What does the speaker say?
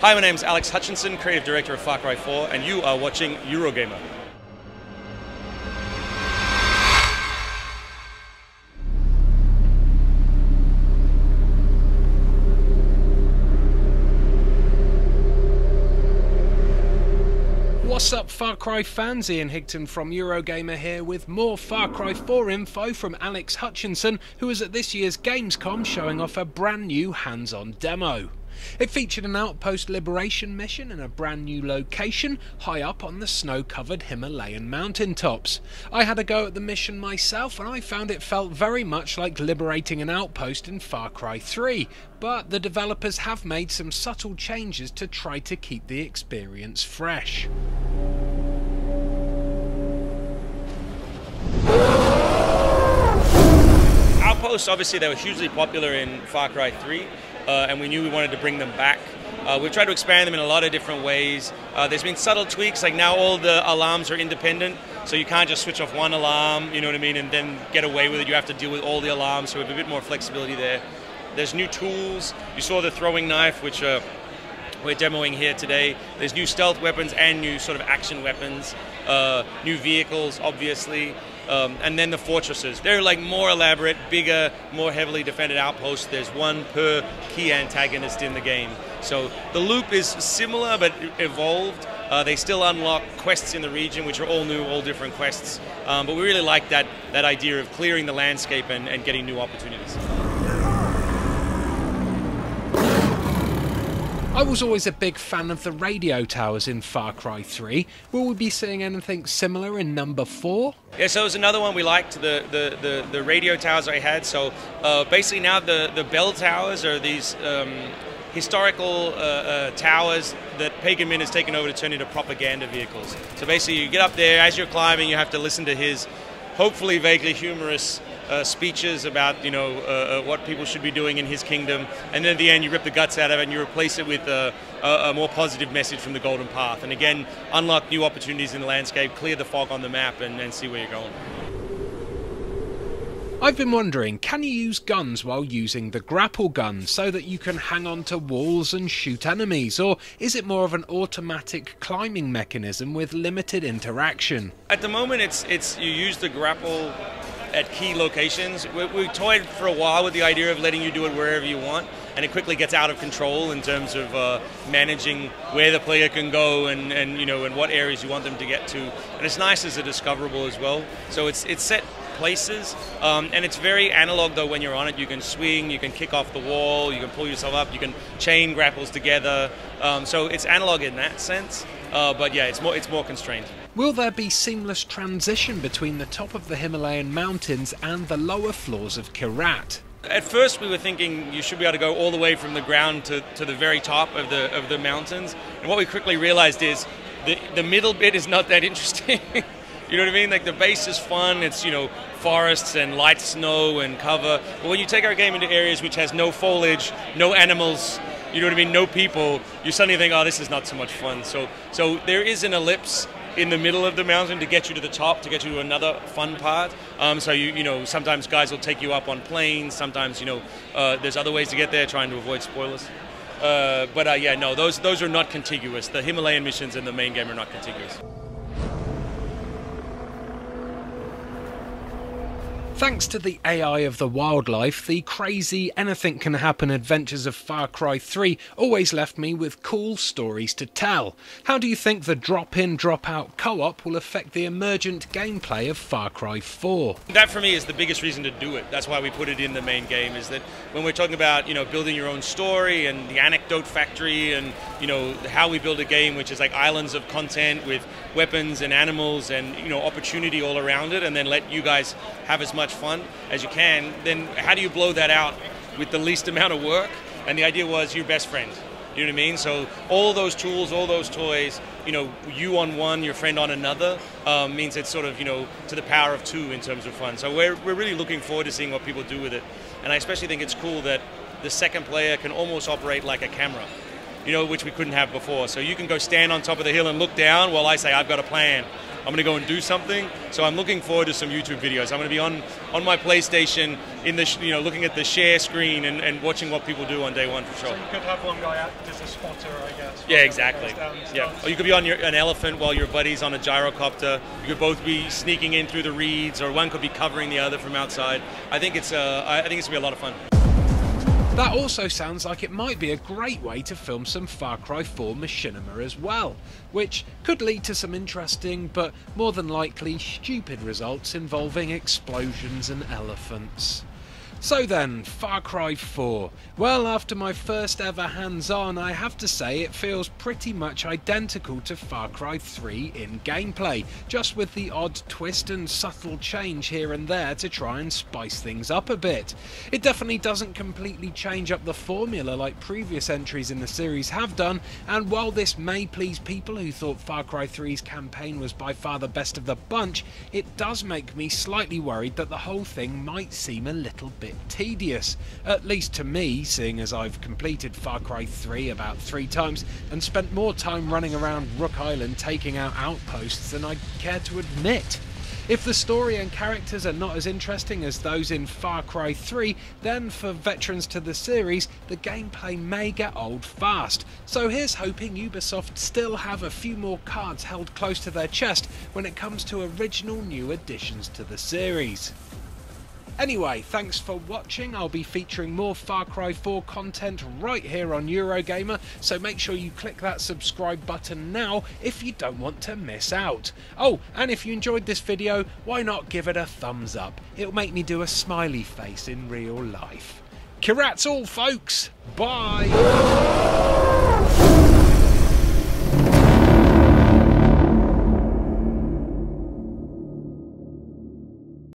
Hi, my name's Alex Hutchinson, Creative Director of Far Cry 4, and you are watching Eurogamer. What's up, Far Cry fans? Ian Higton from Eurogamer here with more Far Cry 4 info from Alex Hutchinson, who is at this year's Gamescom showing off a brand new hands-on demo. It featured an Outpost liberation mission in a brand new location high up on the snow-covered Himalayan mountaintops. I had a go at the mission myself and I found it felt very much like liberating an outpost in Far Cry 3, but the developers have made some subtle changes to try to keep the experience fresh. Outposts, obviously, they were hugely popular in Far Cry 3, and we knew we wanted to bring them back. We've tried to expand them in a lot of different ways. There's been subtle tweaks, like now all the alarms are independent, so you can't just switch off one alarm, you know what I mean, and then get away with it. You have to deal with all the alarms, so we have a bit more flexibility there. There's new tools. You saw the throwing knife, which we're demoing here today. There's new stealth weapons and new sort of action weapons, new vehicles, obviously. And then the fortresses. They're like more elaborate, bigger, more heavily defended outposts. There's one per key antagonist in the game. So the loop is similar but evolved. They still unlock quests in the region, which are all new, all different quests. But we really like that idea of clearing the landscape and getting new opportunities. I was always a big fan of the radio towers in Far Cry 3. Will we be seeing anything similar in number 4? Yeah, so it was another one we liked, the radio towers I had. So basically now the bell towers are these historical towers that Pagan Min has taken over to turn into propaganda vehicles. So basically you get up there, as you're climbing you have to listen to his hopefully vaguely humorous speeches about, you know, what people should be doing in his kingdom, and then at the end you rip the guts out of it and you replace it with a more positive message from the Golden Path, and again unlock new opportunities in the landscape, clear the fog on the map, and see where you're going. I've been wondering, can you use guns while using the Grapple Gun so that you can hang on to walls and shoot enemies, or is it more of an automatic climbing mechanism with limited interaction? At the moment it's you use the grapple at key locations. We toyed for a while with the idea of letting you do it wherever you want, and it quickly gets out of control in terms of managing where the player can go and you know, and what areas you want them to get to. And it's nice as a discoverable as well. So it's set places, and it's very analog though. When you're on it, you can swing, you can kick off the wall, you can pull yourself up, you can chain grapples together. So it's analog in that sense, but yeah, it's more constrained. Will there be seamless transition between the top of the Himalayan mountains and the lower floors of Kyrat? At first we were thinking you should be able to go all the way from the ground to the very top of the mountains, and what we quickly realized is the middle bit is not that interesting. You know what I mean? Like the base is fun, it's, you know, forests and light snow and cover, but when you take our game into areas which has no foliage, no animals, you know what I mean, no people, you suddenly think, oh, this is not so much fun. So there is an ellipse in the middle of the mountain to get you to the top, to get you to another fun part. So you know, sometimes guys will take you up on planes, sometimes, you know, there's other ways to get there, trying to avoid spoilers. Yeah, no, those are not contiguous. The Himalayan missions in the main game are not contiguous. Thanks to the AI of the wildlife, the crazy anything-can-happen adventures of Far Cry 3 always left me with cool stories to tell. How do you think the drop-in, drop-out co-op will affect the emergent gameplay of Far Cry 4? That for me is the biggest reason to do it. That's why we put it in the main game, is that when we're talking about, you know, building your own story and the anecdote factory and, you know, how we build a game which is like islands of content with weapons and animals and, you know, opportunity all around it, and then let you guys have as much fun as you can, then how do you blow that out with the least amount of work? And the idea was your best friend. You know what I mean? So all those tools, all those toys, you know, you on one, your friend on another, means it's sort of, you know, to the power of two in terms of fun. So we're really looking forward to seeing what people do with it. And I especially think it's cool that the second player can almost operate like a camera, you know, which we couldn't have before. So you can go stand on top of the hill and look down while I say, I've got a plan. I'm going to go and do something. So I'm looking forward to some YouTube videos. I'm going to be on my PlayStation in the looking at the share screen and watching what people do on day one for sure. So you could have one guy out as a spotter, I guess. Yeah, exactly. Yeah. Or you could be on an elephant while your buddy's on a gyrocopter. You could both be sneaking in through the reeds, or one could be covering the other from outside. I think it's going to be a lot of fun. That also sounds like it might be a great way to film some Far Cry 4 machinima as well, which could lead to some interesting but more than likely stupid results involving explosions and elephants. So then, Far Cry 4. Well, after my first ever hands-on, I have to say it feels pretty much identical to Far Cry 3 in gameplay, just with the odd twist and subtle change here and there to try and spice things up a bit. It definitely doesn't completely change up the formula like previous entries in the series have done, and while this may please people who thought Far Cry 3's campaign was by far the best of the bunch, it does make me slightly worried that the whole thing might seem a little bit tedious, at least to me, seeing as I've completed Far Cry 3 about 3 times and spent more time running around Rook Island taking out outposts than I care to admit. If the story and characters are not as interesting as those in Far Cry 3, then for veterans to the series, the gameplay may get old fast. So here's hoping Ubisoft still have a few more cards held close to their chest when it comes to original new additions to the series. Anyway, thanks for watching. I'll be featuring more Far Cry 4 content right here on Eurogamer, so make sure you click that subscribe button now if you don't want to miss out. Oh, and if you enjoyed this video, why not give it a thumbs up? It'll make me do a smiley face in real life. Kirats all, folks! Bye!